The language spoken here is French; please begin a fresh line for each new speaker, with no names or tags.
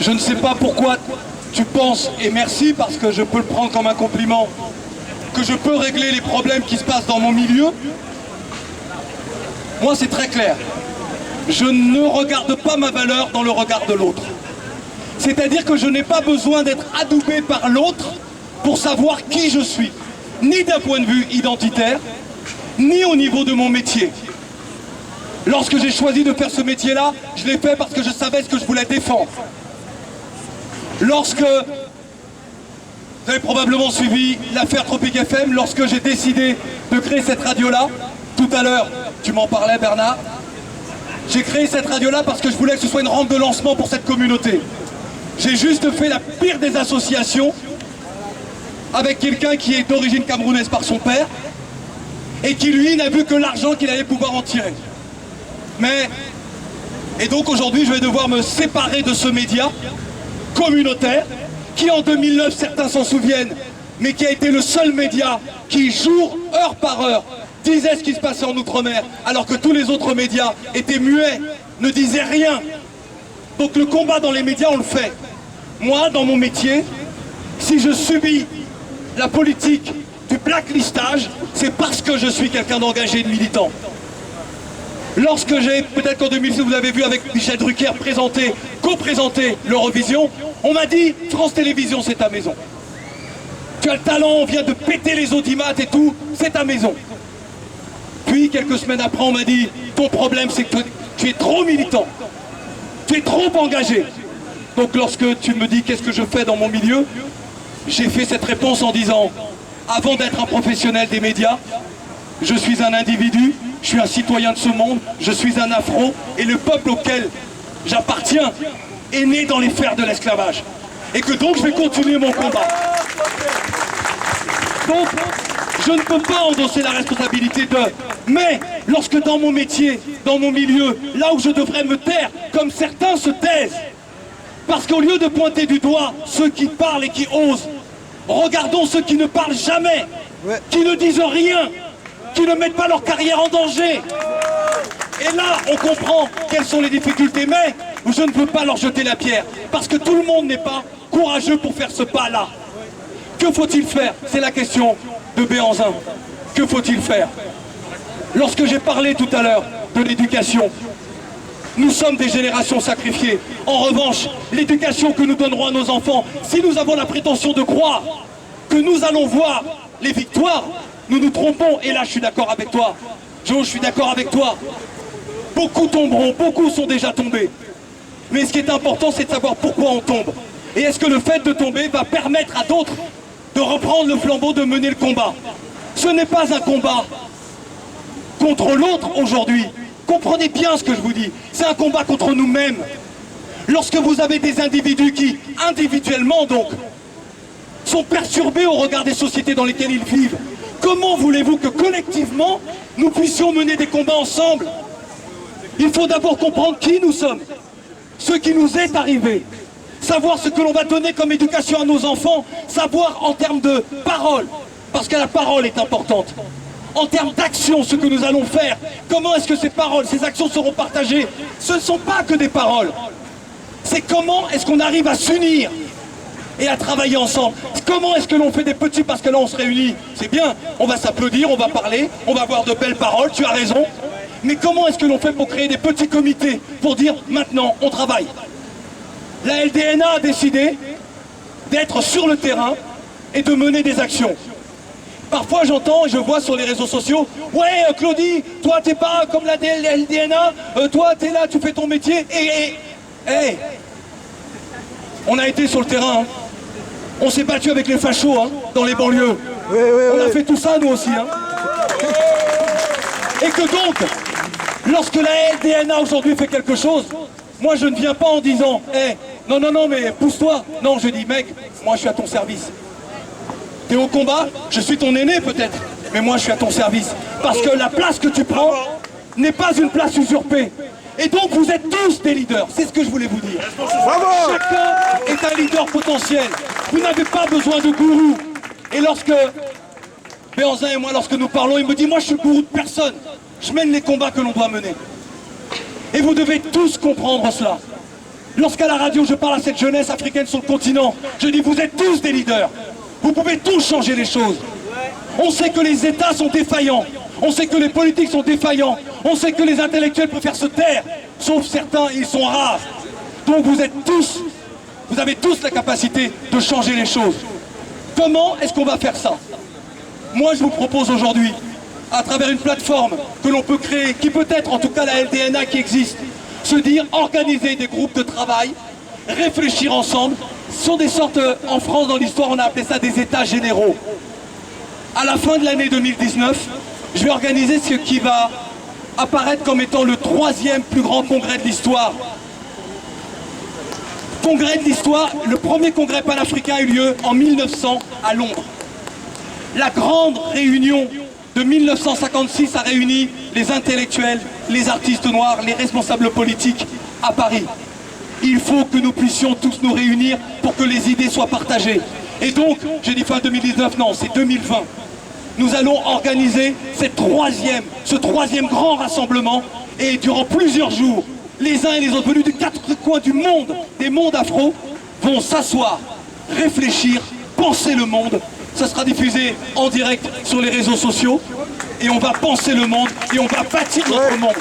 Je ne sais pas pourquoi tu penses, et merci parce que je peux le prendre comme un compliment, que je peux régler les problèmes qui se passent dans mon milieu. Moi, c'est très clair. Je ne regarde pas ma valeur dans le regard de l'autre. C'est-à-dire que je n'ai pas besoin d'être adoubé par l'autre pour savoir qui je suis, ni d'un point de vue identitaire, ni au niveau de mon métier. Lorsque j'ai choisi de faire ce métier-là, je l'ai fait parce que je savais ce que je voulais défendre. Lorsque, vous avez probablement suivi l'affaire Tropic FM, lorsque j'ai décidé de créer cette radio-là, tout à l'heure, tu m'en parlais Bernard, j'ai créé cette radio-là parce que je voulais que ce soit une rampe de lancement pour cette communauté. J'ai juste fait la pire des associations avec quelqu'un qui est d'origine camerounaise par son père et qui lui n'a vu que l'argent qu'il allait pouvoir en tirer. Et donc aujourd'hui je vais devoir me séparer de ce média communautaire qui en 2009, certains s'en souviennent, mais qui a été le seul média qui jour, heure par heure, disait ce qui se passait en Outre-mer, alors que tous les autres médias étaient muets, ne disaient rien. Donc le combat dans les médias, on le fait. Moi, dans mon métier, si je subis la politique du blacklistage, c'est parce que je suis quelqu'un d'engagé et de militant. Lorsque j'ai, peut-être qu'en 2006, vous l'avez vu avec Michel Drucker, co-présenté l'Eurovision, on m'a dit « France Télévisions, c'est ta maison. Tu as le talent, on vient de péter les audimates et tout, c'est ta maison. » Puis, quelques semaines après, on m'a dit « Ton problème, c'est que tu es trop militant. Tu es trop engagé. » Donc, lorsque tu me dis « Qu'est-ce que je fais dans mon milieu ?» j'ai fait cette réponse en disant « Avant d'être un professionnel des médias, je suis un individu, je suis un citoyen de ce monde, je suis un afro, et le peuple auquel j'appartiens est né dans les fers de l'esclavage. Et que donc je vais continuer mon combat. Donc, je ne peux pas endosser la responsabilité de... Mais, lorsque dans mon métier, dans mon milieu, là où je devrais me taire, comme certains se taisent, parce qu'au lieu de pointer du doigt ceux qui parlent et qui osent, regardons ceux qui ne parlent jamais, qui ne disent rien, qui ne mettent pas leur carrière en danger. Et là, on comprend quelles sont les difficultés, mais je ne peux pas leur jeter la pierre, parce que tout le monde n'est pas courageux pour faire ce pas-là. Que faut-il faire? C'est la question de Béhanzin. Que faut-il faire? Lorsque j'ai parlé tout à l'heure de l'éducation, nous sommes des générations sacrifiées. En revanche, l'éducation que nous donnerons à nos enfants, si nous avons la prétention de croire que nous allons voir les victoires, nous nous trompons. Et là, je suis d'accord avec toi. Joe, je suis d'accord avec toi. Beaucoup tomberont, beaucoup sont déjà tombés. Mais ce qui est important, c'est de savoir pourquoi on tombe. Et est-ce que le fait de tomber va permettre à d'autres de reprendre le flambeau, de mener le combat? Ce n'est pas un combat contre l'autre aujourd'hui. Comprenez bien ce que je vous dis. C'est un combat contre nous-mêmes. Lorsque vous avez des individus qui, individuellement donc, sont perturbés au regard des sociétés dans lesquelles ils vivent, comment voulez-vous que collectivement, nous puissions mener des combats ensemble? Il faut d'abord comprendre qui nous sommes, ce qui nous est arrivé, savoir ce que l'on va donner comme éducation à nos enfants, savoir en termes de parole, parce que la parole est importante, en termes d'action, ce que nous allons faire, comment est-ce que ces paroles, ces actions seront partagées. Ce ne sont pas que des paroles, c'est comment est-ce qu'on arrive à s'unir et à travailler ensemble. Comment est-ce que l'on fait des petits, parce que là on se réunit, c'est bien, on va s'applaudir, on va parler, on va avoir de belles paroles, tu as raison, mais comment est-ce que l'on fait pour créer des petits comités, pour dire maintenant on travaille? La LDNA a décidé d'être sur le terrain et de mener des actions. Parfois j'entends et je vois sur les réseaux sociaux, ouais Claudie, toi t'es pas comme la LDNA, toi t'es là, tu fais ton métier, et on a été sur le terrain, hein. On s'est battu avec les fachos hein, dans les banlieues. On a fait tout ça nous aussi. Hein. Et que donc, lorsque la LDNA aujourd'hui fait quelque chose, moi je ne viens pas en disant non mais pousse-toi. Non, je dis mec, moi je suis à ton service. T'es au combat, je suis ton aîné peut-être, mais moi je suis à ton service. Parce que la place que tu prends n'est pas une place usurpée. Et donc vous êtes tous des leaders, c'est ce que je voulais vous dire. Chacun est un leader potentiel. Vous n'avez pas besoin de gourou. Et lorsque Béhanzin et moi, lorsque nous parlons, il me dit, moi je suis gourou de personne. Je mène les combats que l'on doit mener. Et vous devez tous comprendre cela. Lorsqu'à la radio je parle à cette jeunesse africaine sur le continent, je dis vous êtes tous des leaders. Vous pouvez tous changer les choses. On sait que les États sont défaillants. On sait que les politiques sont défaillants. On sait que les intellectuels préfèrent se taire. Sauf certains, ils sont rares. Donc vous avez tous la capacité de changer les choses. Comment est-ce qu'on va faire ça? Moi, je vous propose aujourd'hui, à travers une plateforme que l'on peut créer, qui peut être en tout cas la LDNA qui existe, se dire organiser des groupes de travail, réfléchir ensemble. Ce sont des sortes, en France dans l'histoire, on a appelé ça des états généraux. À la fin de l'année 2019, je vais organiser ce qui va apparaître comme étant le 3e plus grand congrès de l'histoire. Congrès de l'histoire, le premier congrès panafricain a eu lieu en 1900 à Londres. La grande réunion de 1956 a réuni les intellectuels, les artistes noirs, les responsables politiques à Paris. Il faut que nous puissions tous nous réunir pour que les idées soient partagées. Et donc, j'ai dit fin 2019, non, c'est 2020. Nous allons organiser ce troisième grand rassemblement et durant plusieurs jours, les uns et les autres venus des 4 coins du monde, des mondes afro, vont s'asseoir, réfléchir, penser le monde. Ça sera diffusé en direct sur les réseaux sociaux et on va penser le monde et on va bâtir notre monde.